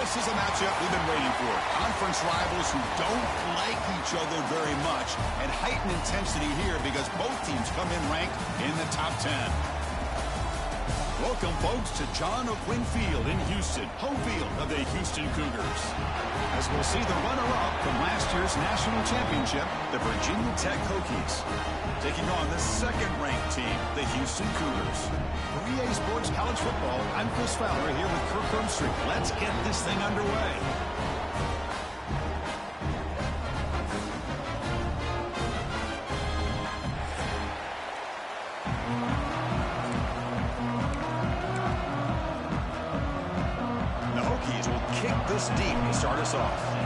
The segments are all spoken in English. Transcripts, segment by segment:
This is a matchup we've been waiting for. Conference rivals who don't like each other very much, and heightened intensity here because both teams come in ranked in the top 10. Welcome, folks, to John O'Quinn Field in Houston, home field of the Houston Cougars. As we'll see the runner-up from last year's national championship, the Virginia Tech Hokies, taking on the second-ranked team, the Houston Cougars. For EA Sports College Football, I'm Chris Fowler here with Kirk Rumstreet. Let's get this thing underway. The Hokies will kick this deep to start us off.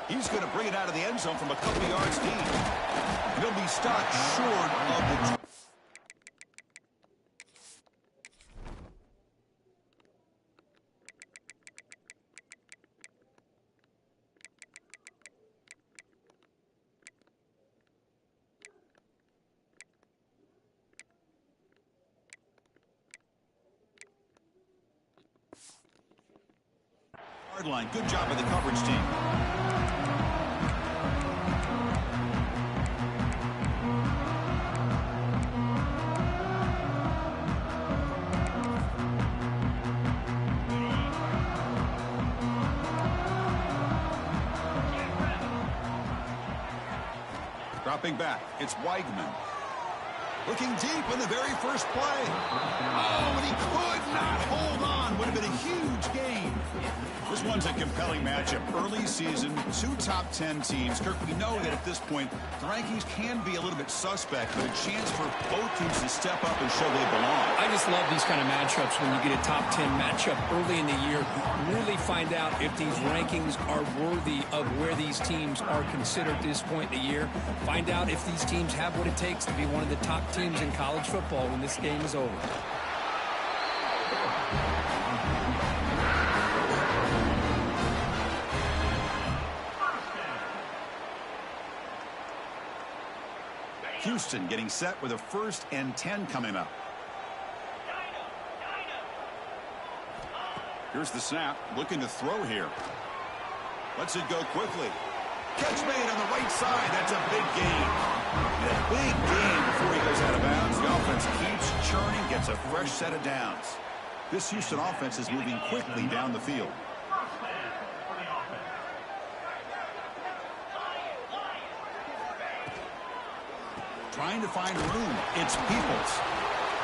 He's going to bring it out of the end zone from a couple yards deep. He'll be stopped short of the... Hard line. Good job by the coverage team. Dropping back, it's Weigman. Looking deep in the very first play. Oh, and he could not hold on. Would have been a huge gain. This one's a compelling matchup. Early season, two top 10 teams. Kirk, we know that at this point, the rankings can be a little bit suspect, but a chance for both teams to step up and show they belong. I just love these kind of matchups when you get a top 10 matchup early in the year. Really find out if these rankings are worthy of where these teams are considered at this point in the year. Find out if these teams have what it takes to be one of the top teams in college football when this game is over. Houston getting set with a 1st and 10 coming up. Here's the snap, looking to throw here. Lets it go quickly. Catch made on the right side. That's a big gain. And a big gain before he goes out of bounds. The offense keeps churning, gets a fresh set of downs. This Houston offense is moving quickly down the field. Trying to find room. It's Peoples.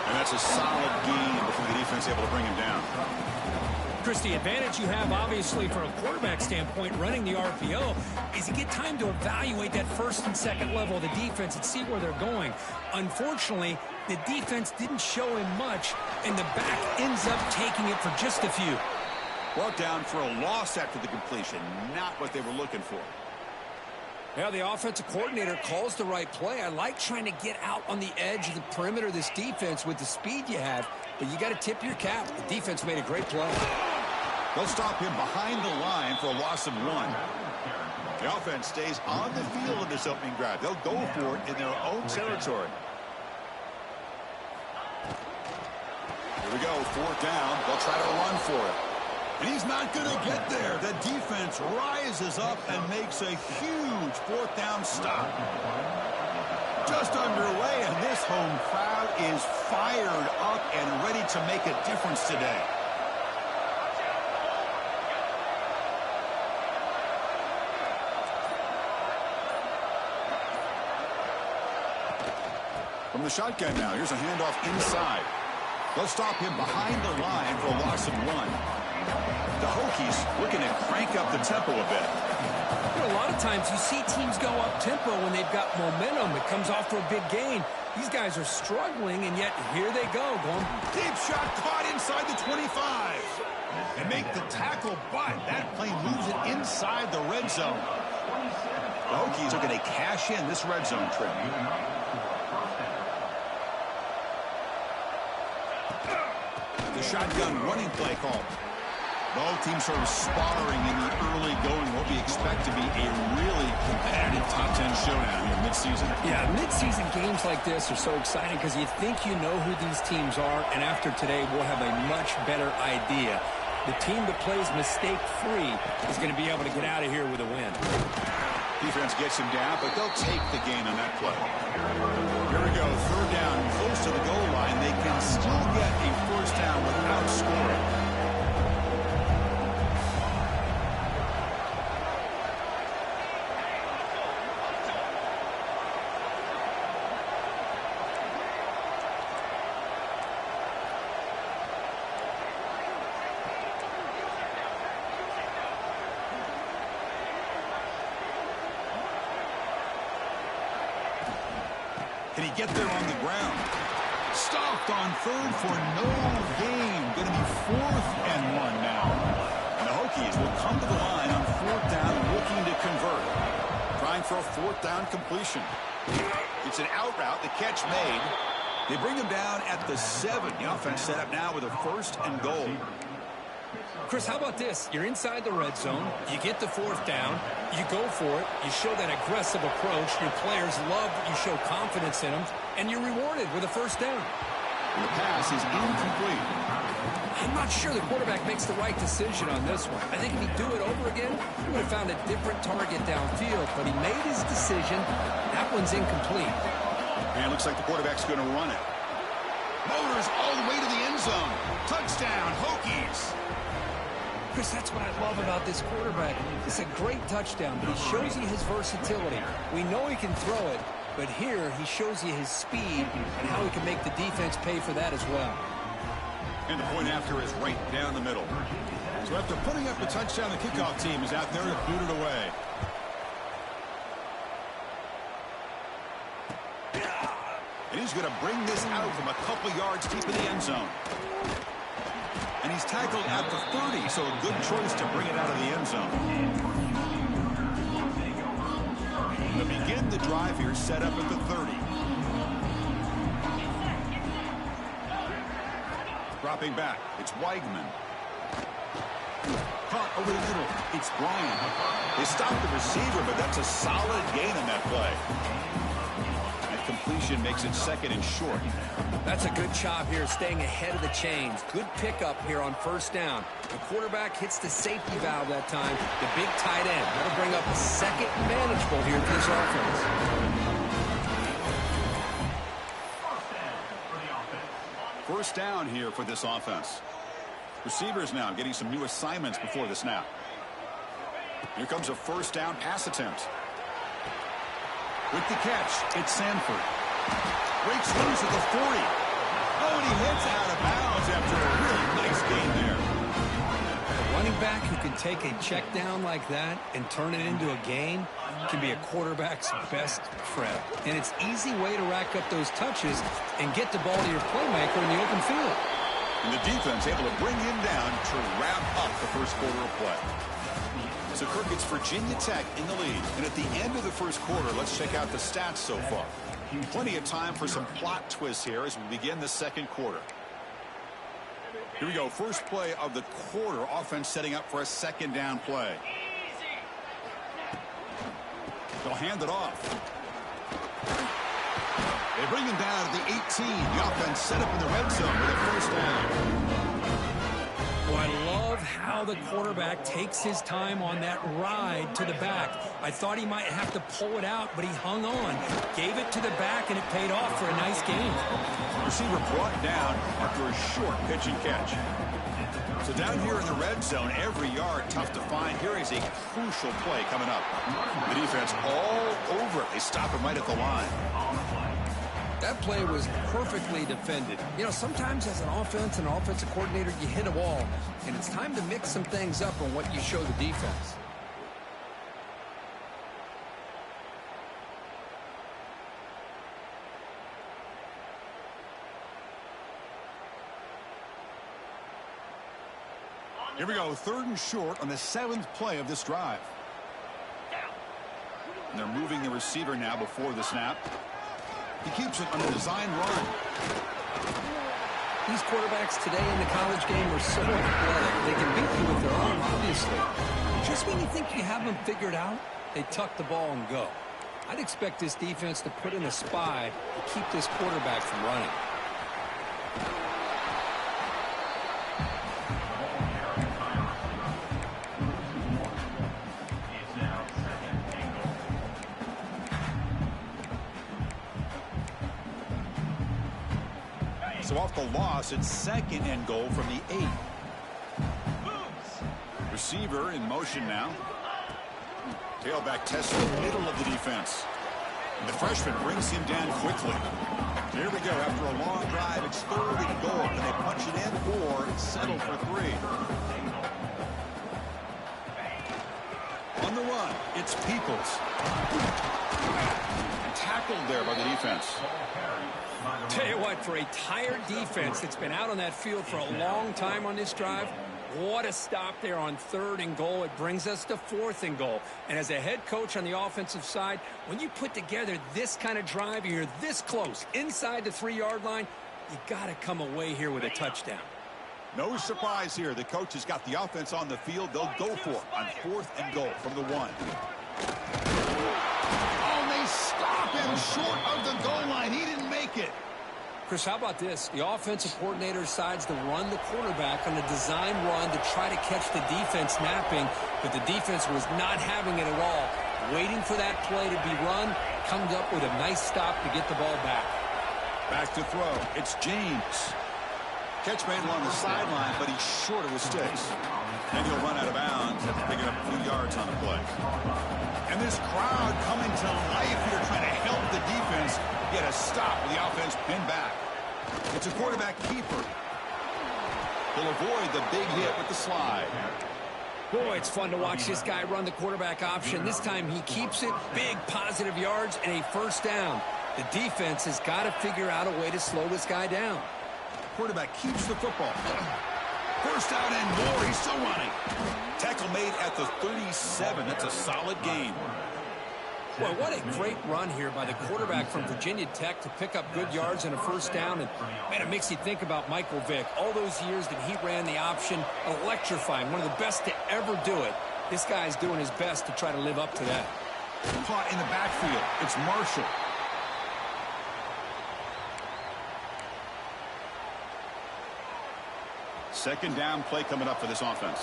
And that's a solid gain before the defense able to bring him down. Chris, the advantage you have, obviously, from a quarterback standpoint, running the RPO, is you get time to evaluate that first and second level of the defense and see where they're going. Unfortunately, the defense didn't show him much, and the back ends up taking it for just a few. Brought down for a loss after the completion. Not what they were looking for. Yeah, the offensive coordinator calls the right play. I like trying to get out on the edge of the perimeter of this defense with the speed you have, but you got to tip your cap. The defense made a great play. They'll stop him behind the line for a loss of 1. The offense stays on the field in this opening drive. They'll go for it in their own territory. Here we go, 4th down. They'll try to run for it. And he's not going to get there. The defense rises up and makes a huge 4th down stop. Just underway, and this home crowd is fired up and ready to make a difference today. From the shotgun now, here's a handoff inside. They'll stop him behind the line for a loss of 1. The Hokies looking to crank up the tempo a bit. You know, a lot of times you see teams go up-tempo when they've got momentum. It comes off for a big gain. These guys are struggling, and yet here they go. Going deep shot caught inside the 25. And make the tackle, but that play moves it inside the red zone. The Hokies are going to cash in this red zone trip. The shotgun running play call. Both teams sort of sparring in the early going, what we expect to be a really competitive top 10 showdown here mid-season. Yeah, mid-season games like this are so exciting because you think you know who these teams are, and after today we'll have a much better idea. The team that plays mistake-free is going to be able to get out of here with a win. Defense gets him down, but they'll take the gain on that play. Here we go, third down, close to the goal line. They can still get a first down without scoring. Can he get there on the ground? Stopped on third for no gain. Going to be 4th and 1 now. And the Hokies will come to the line on 4th down, looking to convert. Trying for a 4th down completion. It's an out route. The catch made. They bring him down at the 7. The offense set up now with a 1st and goal. Chris, how about this? You're inside the red zone. You get the 4th down. You go for it. You show that aggressive approach. Your players love that you show confidence in them. And you're rewarded with a 1st down. And the pass is incomplete. I'm not sure the quarterback makes the right decision on this one. I think if he'd do it over again, he would have found a different target downfield. But he made his decision. That one's incomplete. And it looks like the quarterback's going to run it. Motors all the way to the end zone. Touchdown, Hokies. Chris, that's what I love about this quarterback. It's a great touchdown, but he shows you his versatility. We know he can throw it, but here he shows you his speed and how he can make the defense pay for that as well. And the point after is right down the middle. So after putting up a touchdown, the kickoff team is out there to boot it away. And he's going to bring this out from a couple yards deep in the end zone. And he's tackled at the 30, so a good choice to bring it out of the end zone. To begin the drive here, set up at the 30. Dropping back, it's Weigman. Caught over the middle, it's Bryant. They stopped the receiver, but that's a solid gain on that play. That completion makes it 2nd and short. That's a good job here, staying ahead of the chains. Good pickup here on 1st down. The quarterback hits the safety valve that time. The big tight end. That'll bring up a 2nd and manageable here for this offense. First down here for this offense. Receivers now getting some new assignments before the snap. Here comes a 1st down pass attempt. With the catch, it's Sanford. Breaks loose at the 40. Oh, and he hits out of bounds after a really nice gain there. A running back who can take a check down like that and turn it into a gain can be a quarterback's best friend. And it's an easy way to rack up those touches and get the ball to your playmaker in the open field. And the defense able to bring him down to wrap up the first quarter of play. So, Kirk, it's Virginia Tech in the lead. And at the end of the first quarter, let's check out the stats so far. Plenty of time for some plot twists here as we begin the 2nd quarter. Here we go. First play of the quarter. Offense setting up for a 2nd down play. They'll hand it off. They bring him down at the 18. The offense set up in the red zone with a 1st down. Oh, I love how the quarterback takes his time on that ride to the back. I thought he might have to pull it out, but he hung on. Gave it to the back, and it paid off for a nice gain. Receiver brought down after a short pitch and catch. So down here in the red zone, every yard tough to find. Here is a crucial play coming up. The defense all over it. They stop him right at the line. That play was perfectly defended. You know, sometimes as an offense and an offensive coordinator, you hit a wall, and it's time to mix some things up on what you show the defense. Here we go, 3rd and short on the 7th play of this drive. And they're moving the receiver now before the snap. He keeps it on a design run. These quarterbacks today in the college game are so athletic. They can beat you with their arm, obviously. Just when you think you have them figured out, they tuck the ball and go. I'd expect this defense to put in a spy to keep this quarterback from running. So off the loss, it's 2nd and goal from the 8. Receiver in motion now. Tailback tests the middle of the defense. And the freshman brings him down quickly. Here we go. After a long drive, it's 3rd and goal. Can they punch it in or settle for 3? On the run, it's Peoples. Tackled there by the defense. Tell you what, for a tired defense that's been out on that field for a long time on this drive, what a stop there on 3rd and goal. It brings us to 4th and goal. And as a head coach on the offensive side, when you put together this kind of drive and you're this close inside the 3-yard line, you got to come away here with a touchdown. No surprise here. The coach has got the offense on the field. They'll go for it on 4th and goal from the 1. Oh, and they stop him short of the goal line. He didn't make it. Chris, how about this? The offensive coordinator decides to run the quarterback on a design run to try to catch the defense napping, but the defense was not having it at all. Waiting for that play to be run, comes up with a nice stop to get the ball back. Back to throw. It's James. Catch made along the sideline, but he's short of his sticks. And he'll run out of bounds after picking up a few yards on the play. And this crowd coming to life here trying to help the defense get a stop with the offense pinned back. It's a quarterback keeper. He'll avoid the big hit with the slide. Boy, it's fun to watch this guy run the quarterback option. This time he keeps it. Big positive yards and a 1st down. The defense has got to figure out a way to slow this guy down. Quarterback keeps the football. 1st down and more. He's still running. Tackle made at the 37. That's a solid gain. Well, what a great run here by the quarterback from Virginia Tech to pick up good yards and a 1st down. And, man, it makes you think about Michael Vick. All those years that he ran the option, electrifying, one of the best to ever do it. This guy's doing his best to try to live up to that. Caught in the backfield. It's Marshall. Second down play coming up for this offense.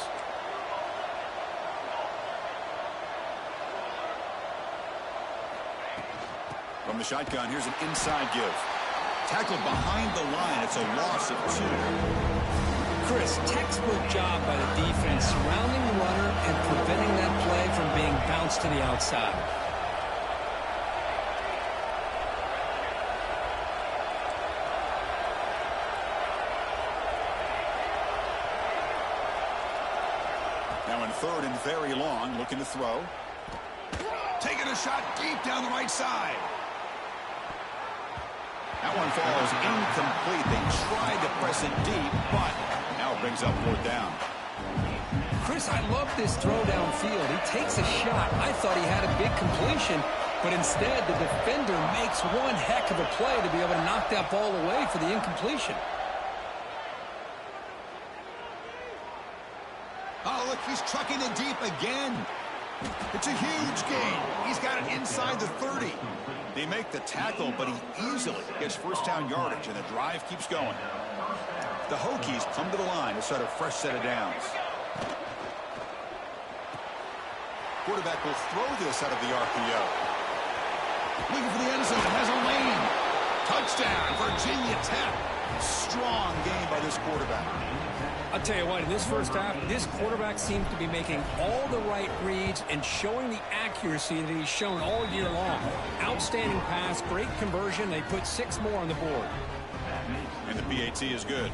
From the shotgun, here's an inside give. Tackled behind the line. It's a loss of 2. Chris, textbook job by the defense surrounding the runner and preventing that play from being bounced to the outside. Now in 3rd and very long, looking to throw. Taking a shot deep down the right side. That one falls incomplete. They tried to press it deep, but now it brings up 4th down. Chris, I love this throw downfield. He takes a shot. I thought he had a big completion, but instead the defender makes one heck of a play to be able to knock that ball away for the incompletion. Oh, look, he's trucking it deep again. It's a huge gain. He's got it inside the 30. They make the tackle, but he easily gets 1st down yardage, and the drive keeps going. The Hokies come to the line to start a fresh set of downs. Quarterback will throw this out of the RPO. Looking for the end zone. Has a lane. Touchdown, Virginia Tech. Strong game by this quarterback. I'll tell you what, in this 1st half, this quarterback seems to be making all the right reads and showing the accuracy that he's shown all year long. Outstanding pass, great conversion. They put 6 more on the board. And the PAT is good.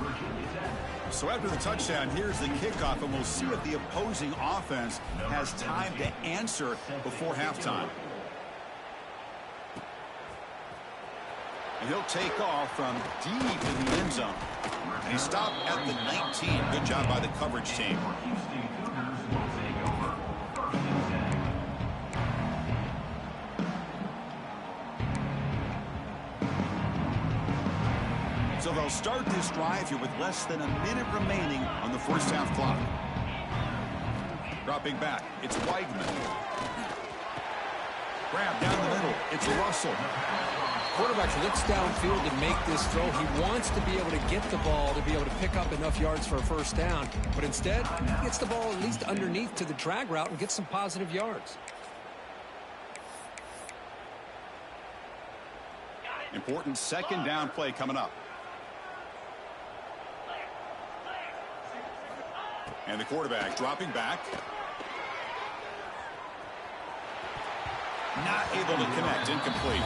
So after the touchdown, here's the kickoff, and we'll see if the opposing offense has time to answer before halftime. And he'll take off from deep in the end zone. And he stopped at the 19. Good job by the coverage team. So the they'll start this drive here with less than a minute remaining on the first half clock. Dropping back, it's Weigman. Grab down the middle, it's Russell. Quarterback looks downfield to make this throw. He wants to be able to get the ball to be able to pick up enough yards for a first down. But instead, he gets the ball at least underneath to the drag route and gets some positive yards. Important second down play coming up. And the quarterback dropping back. Not able to connect, incomplete.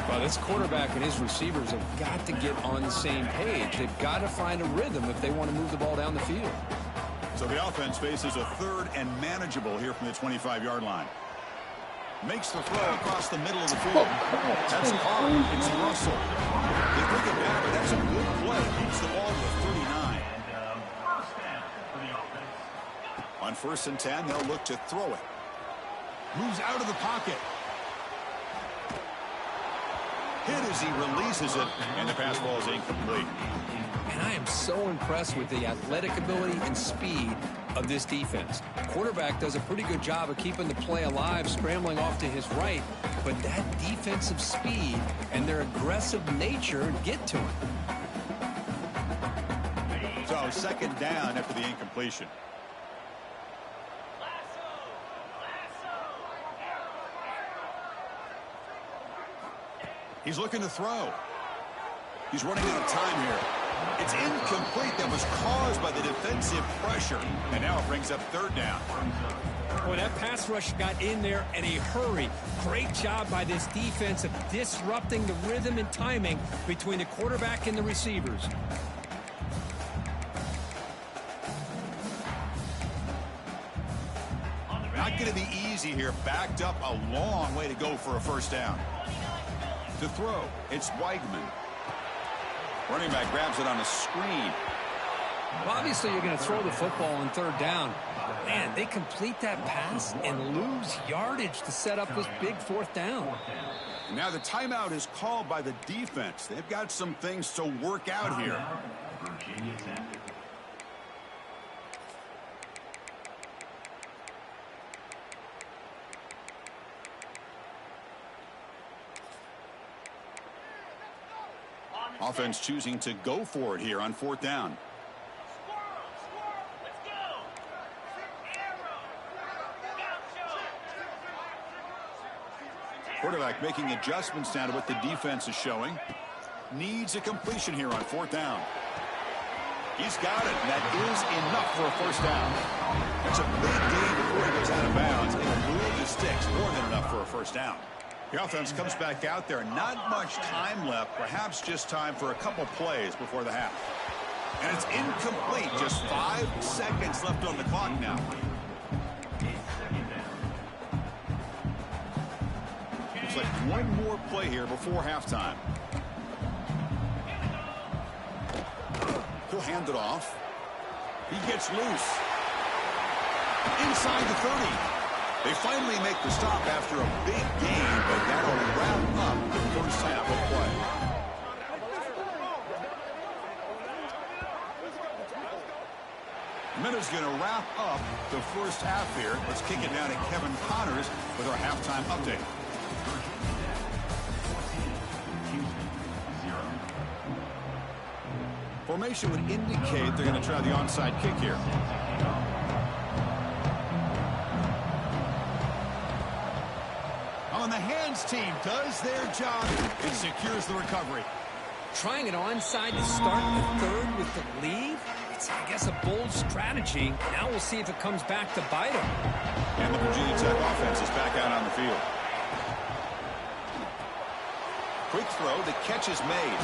Well, this quarterback and his receivers have got to get on the same page. They've got to find a rhythm if they want to move the ball down the field. So the offense faces a third and manageable here from the 25-yard line. Makes the throw across the middle of the field. That's caught. It's Russell. They bring it back, but that's a good play. Keeps the ball to the 39. On 1st and 10, they'll look to throw it. Moves out of the pocket. Hit as he releases it, and the pass ball is incomplete. And I am so impressed with the athletic ability and speed of this defense. Quarterback does a pretty good job of keeping the play alive, scrambling off to his right, but that defensive speed and their aggressive nature get to him. So second down after the incompletion. He's looking to throw. He's running out of time here. It's incomplete. That was caused by the defensive pressure. And now it brings up third down. Boy, that pass rush got in there in a hurry. Great job by this defense of disrupting the rhythm and timing between the quarterback and the receivers. Not going to be easy here. Backed up a long way to go for a first down. To throw, it's Weigman. Running back grabs it on a screen. Well, obviously, you're going to throw the football on third down. Man, they complete that pass and lose yardage to set up this big fourth down. Now the timeout is called by the defense. They've got some things to work out here. Offense choosing to go for it here on fourth down. Quarterback making adjustments now to what the defense is showing. Needs a completion here on fourth down. He's got it, and that is enough for a first down. That's a big gain before he goes out of bounds, and a move the sticks, more than enough for a first down. The offense comes back out there. Not much time left. Perhaps just time for a couple plays before the half. And it's incomplete. Just 5 seconds left on the clock now. Looks like one more play here before halftime. He'll hand it off. He gets loose. Inside the 30. They finally make the stop after a big gain, but that'll wrap up the first half of play. The minute's going to wrap up the first half here. Let's kick it down to Kevin Connors with our halftime update. Formation would indicate they're going to try the onside kick here. On the hands team does their job and secures the recovery. Trying it onside to start the third with the lead? It's, I guess, a bold strategy. Now we'll see if it comes back to bite them. And the Virginia Tech offense is back out on the field. Quick throw, the catch is made.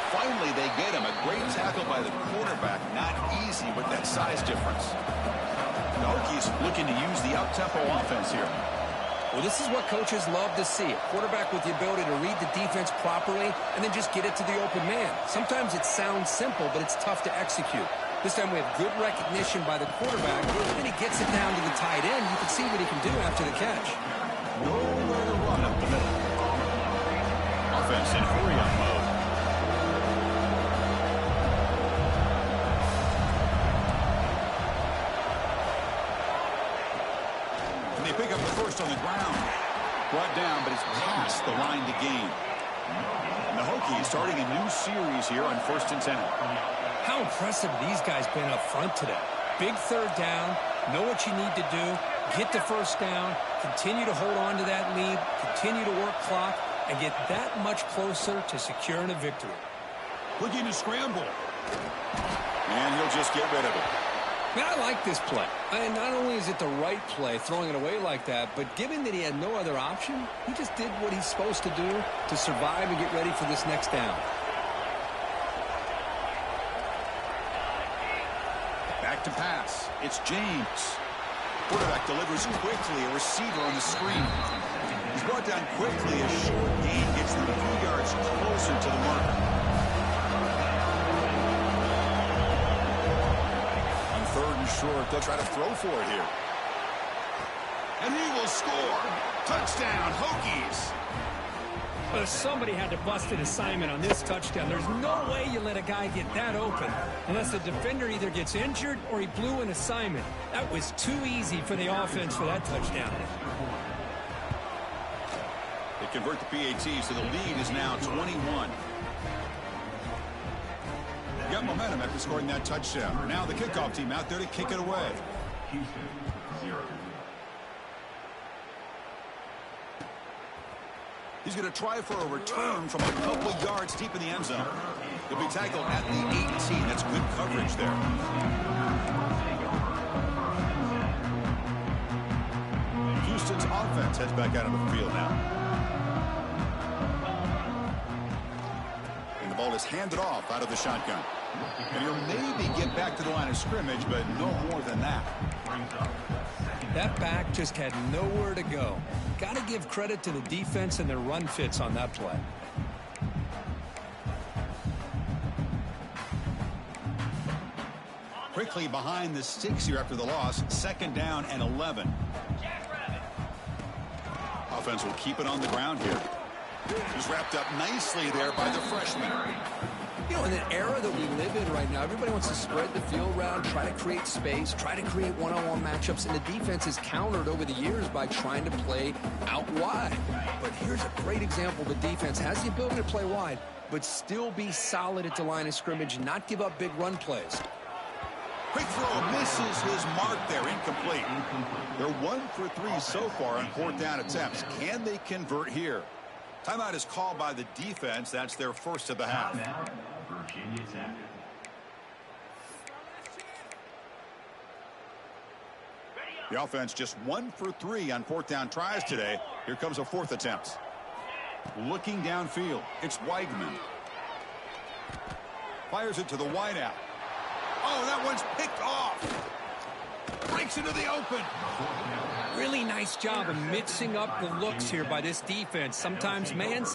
Finally, they get him. A great tackle by the quarterback. Not easy with that size difference. The Hokies looking to use the up-tempo offense here. Well, this is what coaches love to see. A quarterback with the ability to read the defense properly and then just get it to the open man. Sometimes it sounds simple, but it's tough to execute. This time we have good recognition by the quarterback, and he gets it down to the tight end. You can see what he can do after the catch. Nowhere to run up the middle. Offense in hurry-up mode. pick up the first on the ground. Brought down, but it's past the line to gain. And the Hokies starting a new series here on 1st and 10. How impressive these guys been up front today. Big third down, know what you need to do, get the first down, continue to hold on to that lead, continue to work clock, and get that much closer to securing a victory. Looking to scramble. And he'll just get rid of it. Man, I like this play. And not only is it the right play, throwing it away like that, but given that he had no other option, he just did what he's supposed to do to survive and get ready for this next down. Back to pass. It's James. Quarterback delivers quickly. A receiver on the screen. He's brought down quickly. A short gain gets them a few yards closer to the mark. Short, they'll try to throw for it here. And he will score. Touchdown, Hokies. But somebody had to bust an assignment on this touchdown. There's no way you let a guy get that open unless the defender either gets injured or he blew an assignment. That was too easy for the offense for that touchdown. They convert the PAT, so the lead is now 21. Got momentum after scoring that touchdown. Now the kickoff team out there to kick it away. He's going to try for a return from a couple of yards deep in the end zone. He'll be tackled at the 18. That's good coverage there. Houston's offense heads back out on the field now. Ball is handed off out of the shotgun. And he'll maybe get back to the line of scrimmage, but no more than that. That back just had nowhere to go. Got to give credit to the defense and their run fits on that play. Quickly behind the sticks here after the loss. 2nd down and 11. Offense will keep it on the ground here. He's wrapped up nicely there by the freshman. You know, in the era that we live in right now, everybody wants to spread the field around, try to create space, try to create one-on-one matchups, and the defense has countered over the years by trying to play out wide. But here's a great example. The defense has the ability to play wide, but still be solid at the line of scrimmage, not give up big run plays. Quick throw misses his mark there, incomplete. They're 1 for 3 so far on 4th down attempts. Can they convert here? Timeout is called by the defense. That's their first of the half. The offense just 1 for 3 on 4th down tries today. Here comes a 4th attempt. Looking downfield, it's Weigman. Fires it to the wideout. Oh, that one's picked off. Breaks into the open. Really nice job of mixing up the looks here by this defense. Sometimes man.